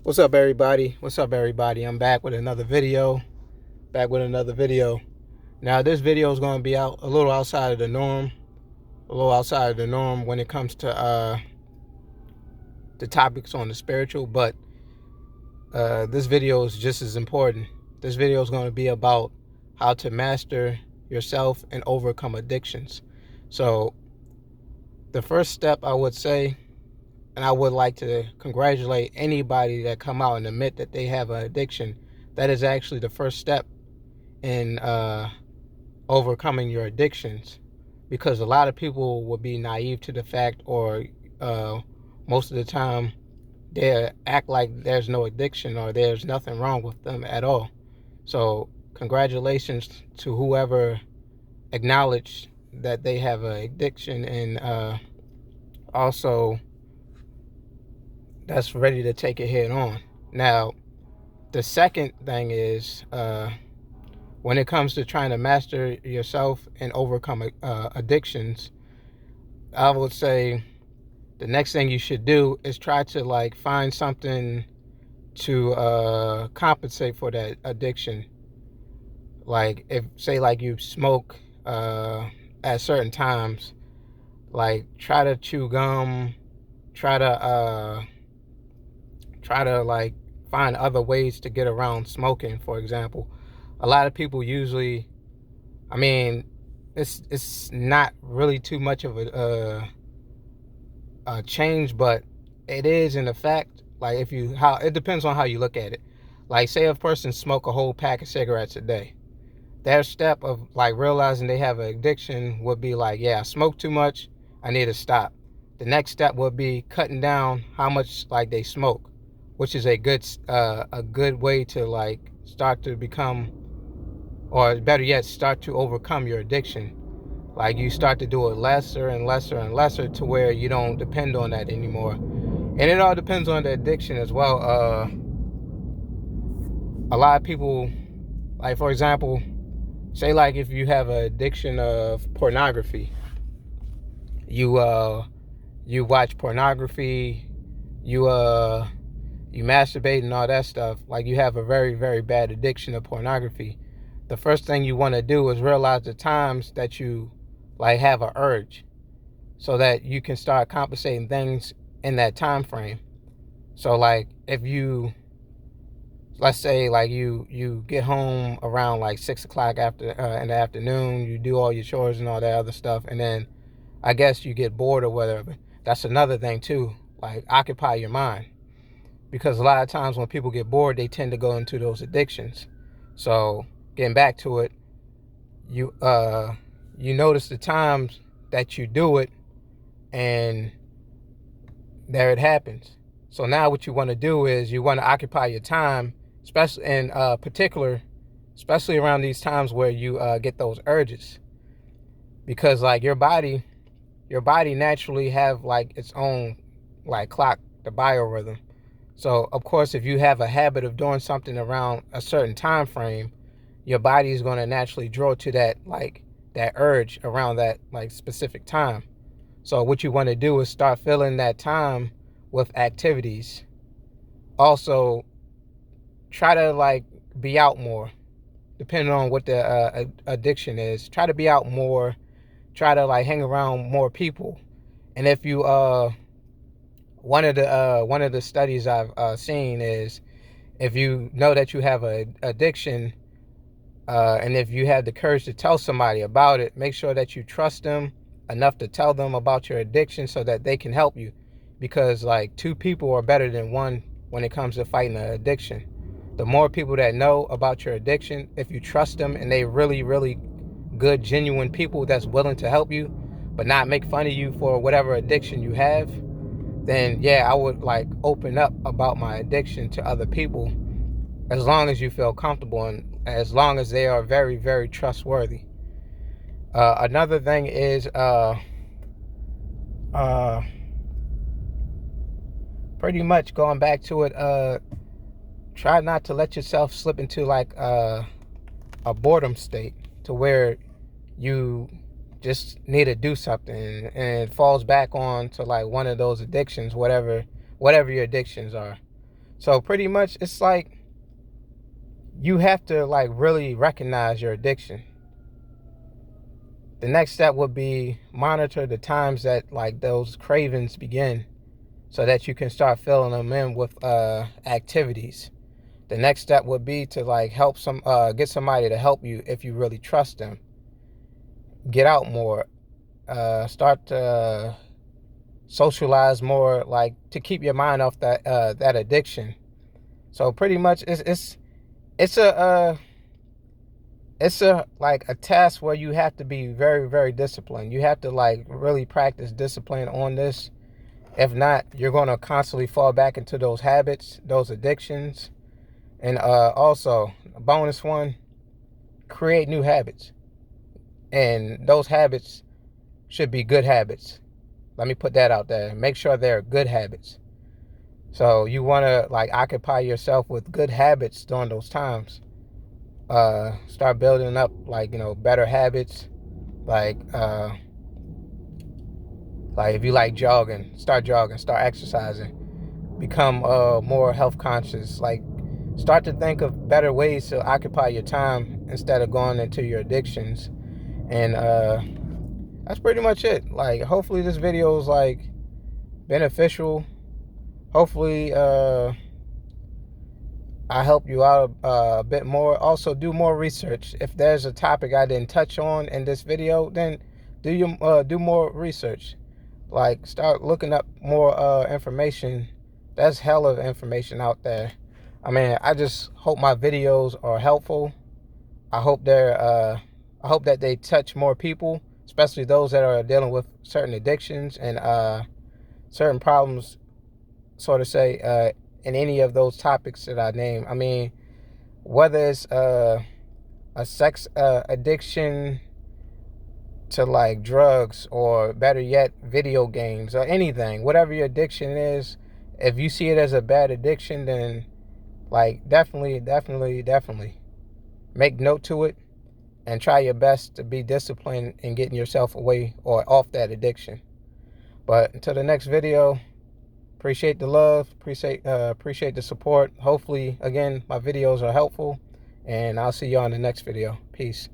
What's up, everybody? What's up, everybody? I'm back with another video. Now, this video is going to be out a little outside of the norm, when it comes to the topics on the spiritual, but this video is just as important. This video is going to be about how to master yourself and overcome addictions. So, the first step I would say, and I would like to congratulate anybody that come out and admit that they have an addiction. That is actually the first step in overcoming your addictions, because a lot of people will be naive to the fact, or most of the time they act like there's no addiction or there's nothing wrong with them at all. So congratulations to whoever acknowledged that they have an addiction, and also that's ready to take it head on. Now, the second thing is, when it comes to trying to master yourself and overcome addictions, I would say the next thing you should do is try to find something to compensate for that addiction. Like, if say you smoke at certain times, try to chew gum, try to find other ways to get around smoking. For example, a lot of people usually, it's not really too much of a change, but it is in effect. It depends on how you look at it. Like, say a person smoke a whole pack of cigarettes a day, their step of realizing they have an addiction would be yeah, I smoke too much, I need to stop. The next step would be cutting down how much they smoke, which is a good way to start to become, or better yet, start to overcome your addiction. You start to do it lesser and lesser and lesser to where you don't depend on that anymore. And it all depends on the addiction as well. A lot of people, for example, say if you have an addiction of pornography, you watch pornography, you masturbate and all that stuff. You have a very, very bad addiction of pornography. The first thing you want to do is realize the times that you have an urge, so that you can start compensating things in that time frame. So if you, let's say you get home around 6 o'clock after in the afternoon, you do all your chores and all that other stuff, and then I guess you get bored or whatever. That's another thing too. Occupy your mind, because a lot of times when people get bored, they tend to go into those addictions. So getting back to it, you notice the times that you do it, and there it happens. So now what you want to do is you want to occupy your time, especially in particular, especially around these times where you get those urges, because your body naturally have its own clock, the biorhythm. So of course, if you have a habit of doing something around a certain time frame, your body is going to naturally draw to that that urge around that specific time. So what you want to do is start filling that time with activities. Also, try to be out more, depending on what the addiction is. Try to be out more. Try to hang around more people. And if you one of the studies I've seen is, if you know that you have an addiction, and if you have the courage to tell somebody about it, make sure that you trust them enough to tell them about your addiction so that they can help you. Because two people are better than one when it comes to fighting an addiction. The more people that know about your addiction, if you trust them and they really, really good, genuine people that's willing to help you, but not make fun of you for whatever addiction you have, then yeah, I would open up about my addiction to other people, as long as you feel comfortable and as long as they are very, very trustworthy. Another thing is pretty much going back to it, try not to let yourself slip into a boredom state to where you just need to do something, and it falls back on to one of those addictions, whatever your addictions are. So pretty much it's like you have to like really recognize your addiction. The next step would be monitor the times that like those cravings begin so that you can start filling them in with activities. The next step would be to like help get somebody to help you if you really trust them. Get out more, start to socialize more, like to keep your mind off that addiction. So pretty much it's a like a task where you have to be very, very disciplined. You have to like really practice discipline on this. If not, you're going to constantly fall back into those habits, those addictions. And also, a bonus one, create new habits. And those habits should be good habits. Let me put that out there. Make sure they're good habits. So you want to like occupy yourself with good habits during those times. Start building up like, better habits. Like if you like jogging, start exercising. Become more health conscious. Like start to think of better ways to occupy your time instead of going into your addictions. And that's pretty much it. Like hopefully this video is like beneficial. Hopefully I help you out a bit more. Also do more research. If there's a topic I didn't touch on in this video, then do more research. Like start looking up more information. There's hell of information out there. I mean, I just hope my videos are helpful. I hope I hope that they touch more people, especially those that are dealing with certain addictions and certain problems, sort of say, in any of those topics that I name. I mean, whether it's a sex addiction to like drugs, or better yet, video games or anything, whatever your addiction is, if you see it as a bad addiction, then like definitely make note to it and try your best to be disciplined in getting yourself away or off that addiction. But until the next video, appreciate the love, appreciate the support. Hopefully, again, my videos are helpful, and I'll see you on the next video. Peace.